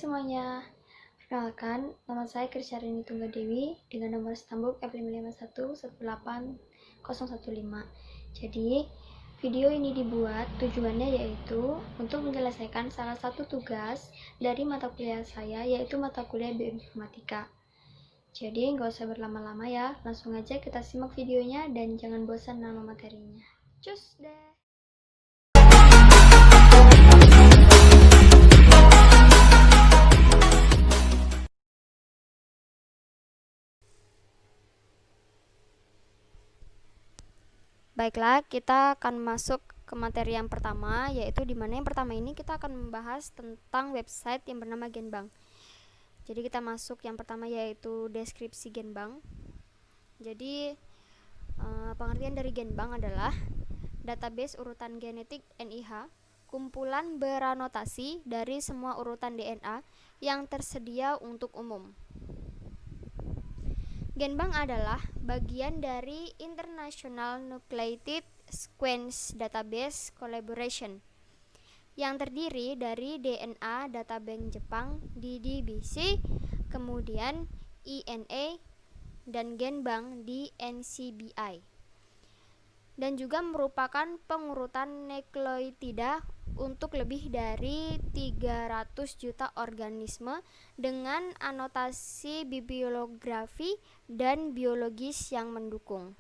semuanya, perkenalkan nama saya Krisyarini Tunggadewi dengan nomor stambuk F551181015. Jadi, video ini dibuat tujuannya yaitu untuk menyelesaikan salah satu tugas dari mata kuliah saya, yaitu mata kuliah bioinformatika. Jadi, nggak usah berlama-lama ya, langsung aja kita simak videonya dan jangan bosan nama materinya. Cus deh! Baiklah, kita akan masuk ke materi yang pertama, yaitu dimana yang pertama ini kita akan membahas tentang website yang bernama Genbank. Jadi kita masuk yang pertama yaitu deskripsi Genbank. Jadi pengertian dari Genbank adalah database urutan genetik NIH, kumpulan beranotasi dari semua urutan DNA yang tersedia untuk umum. Genbank adalah bagian dari International Nucleotide Sequence Database Collaboration yang terdiri dari DNA Databank Jepang DDBC, kemudian INA, dan Genbank di NCBI, dan juga merupakan pengurutan nukleotida untuk lebih dari 300 juta organisme dengan anotasi bibliografi dan biologis yang mendukung.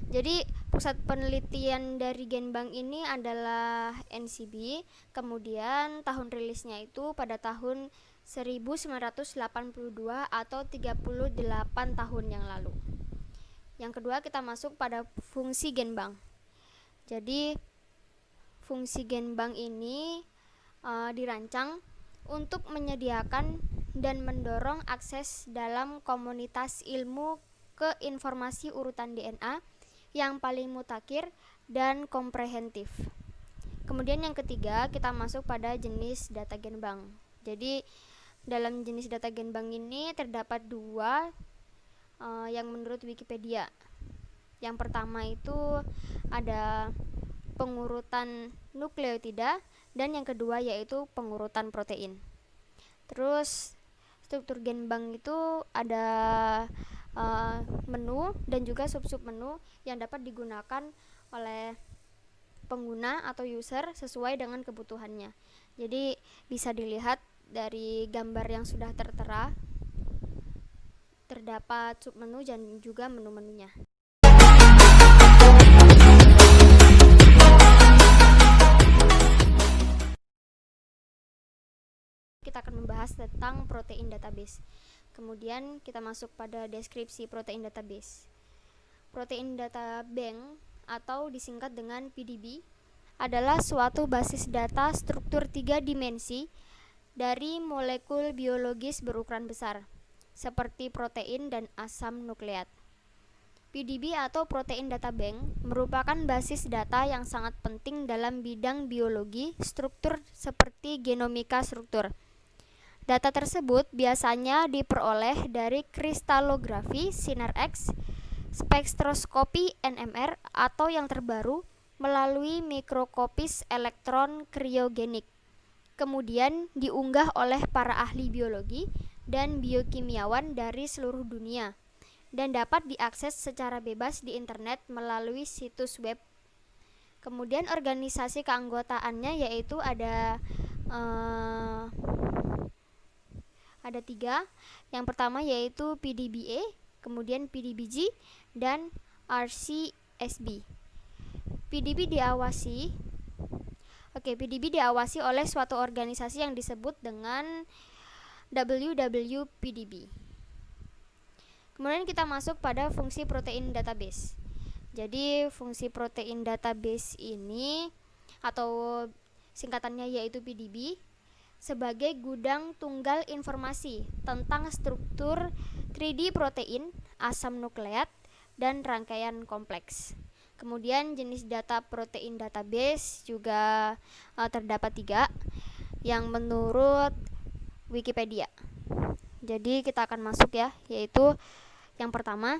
Jadi pusat penelitian dari Genbank ini adalah NCB, kemudian tahun rilisnya itu pada tahun 1982 atau 38 tahun yang lalu. Yang kedua, kita masuk pada fungsi Genbank. Jadi fungsi Genbank ini dirancang untuk menyediakan dan mendorong akses dalam komunitas ilmu ke informasi urutan DNA yang paling mutakhir dan komprehensif. Kemudian yang ketiga, kita masuk pada jenis data Genbank. Jadi dalam jenis data Genbank ini terdapat dua yang menurut Wikipedia. Yang pertama itu ada pengurutan nukleotida, dan yang kedua yaitu pengurutan protein. Terus struktur Genbank itu ada menu dan juga sub-sub menu yang dapat digunakan oleh pengguna atau user sesuai dengan kebutuhannya. Jadi bisa dilihat dari gambar yang sudah tertera, terdapat sub menu dan juga menu-menunya. Kita akan membahas tentang protein database. Kemudian kita masuk pada deskripsi protein database. Protein data bank atau disingkat dengan PDB adalah suatu basis data struktur 3 dimensi dari molekul biologis berukuran besar, seperti protein dan asam nukleat. PDB atau protein data bank merupakan basis data yang sangat penting dalam bidang biologi struktur seperti genomika struktur. Data tersebut biasanya diperoleh dari kristalografi sinar X, spektroskopi NMR, atau yang terbaru melalui mikroskopis elektron kriogenik. Kemudian diunggah oleh para ahli biologi dan biokimiawan dari seluruh dunia dan dapat diakses secara bebas di internet melalui situs web. Kemudian organisasi keanggotaannya yaitu ada 3. Yang pertama yaitu PDBA, kemudian PDBG, dan RCSB. PDB diawasi oleh suatu organisasi yang disebut dengan WWPDB. Kemudian kita masuk pada fungsi protein database. Jadi fungsi protein database ini atau singkatannya yaitu PDB sebagai gudang tunggal informasi tentang struktur 3D protein, asam nukleat, dan rangkaian kompleks. Kemudian jenis data protein database juga terdapat 3 yang menurut Wikipedia. Jadi kita akan masuk ya, yaitu yang pertama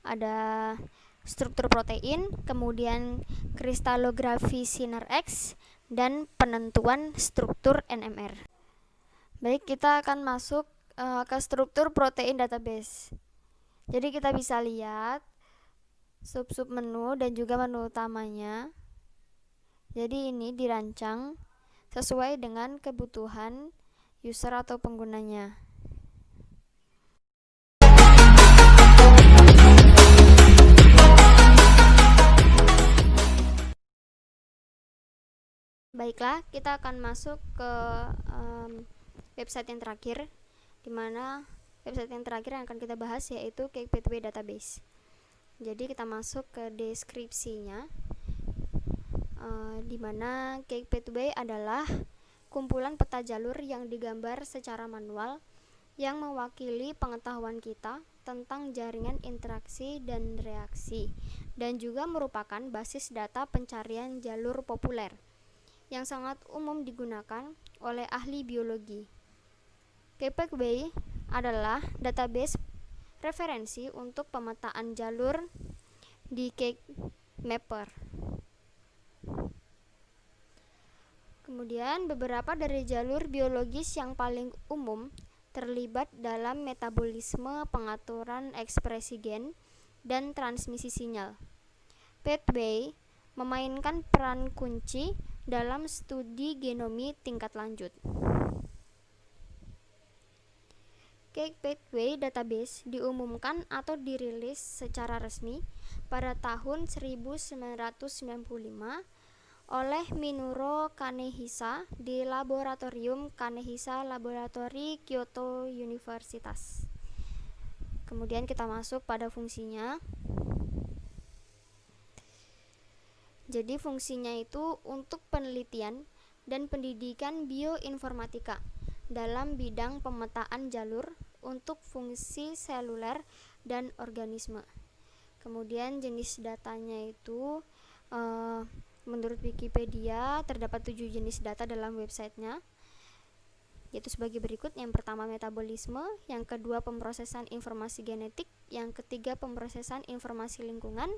ada struktur protein, kemudian kristalografi sinar X, dan penentuan struktur NMR. Baik, kita akan masuk ke struktur protein database. Jadi kita bisa lihat sub-sub menu dan juga menu utamanya. Jadi ini dirancang sesuai dengan kebutuhan user atau penggunanya. Baiklah, kita akan masuk ke website yang terakhir, di mana website yang terakhir yang akan kita bahas yaitu Cake Pathway Database. Jadi kita masuk ke deskripsinya, di mana Cake Pathway adalah kumpulan peta jalur yang digambar secara manual yang mewakili pengetahuan kita tentang jaringan interaksi dan reaksi, dan juga merupakan basis data pencarian jalur populer yang sangat umum digunakan oleh ahli biologi. Cake Pathway adalah database referensi untuk pemetaan jalur di Cake Mapper. Kemudian beberapa dari jalur biologis yang paling umum terlibat dalam metabolisme, pengaturan ekspresi gen, dan transmisi sinyal. Pathway memainkan peran kunci dalam studi genomi tingkat lanjut. Cake Pathway Database diumumkan atau dirilis secara resmi pada tahun 1995 oleh Minoru Kanehisa di Laboratorium Kanehisa Laboratory Kyoto Universitas. Kemudian kita masuk pada fungsinya. Jadi fungsinya itu untuk penelitian dan pendidikan bioinformatika dalam bidang pemetaan jalur untuk fungsi seluler dan organisme. Kemudian jenis datanya itu menurut Wikipedia terdapat 7 jenis data dalam websitenya, yaitu sebagai berikut. Yang pertama metabolisme, yang kedua pemrosesan informasi genetik, yang ketiga pemrosesan informasi lingkungan,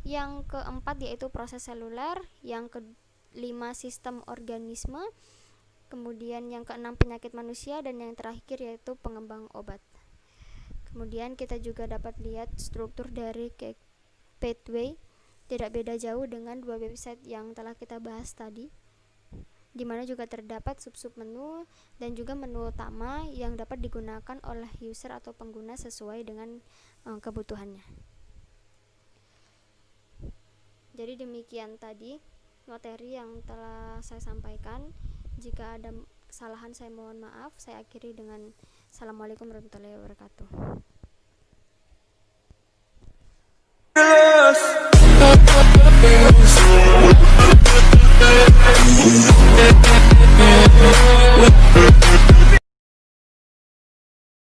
yang keempat yaitu proses seluler, yang kelima sistem organisme, kemudian yang keenam penyakit manusia, dan yang terakhir yaitu pengembang obat. Kemudian kita juga dapat lihat struktur dari Cake Pathway tidak beda jauh dengan dua website yang telah kita bahas tadi, di mana juga terdapat sub-sub menu dan juga menu utama yang dapat digunakan oleh user atau pengguna sesuai dengan kebutuhannya. Jadi demikian tadi materi yang telah saya sampaikan. Jika ada kesalahan saya mohon maaf. Saya akhiri dengan Assalamualaikum warahmatullahi wabarakatuh.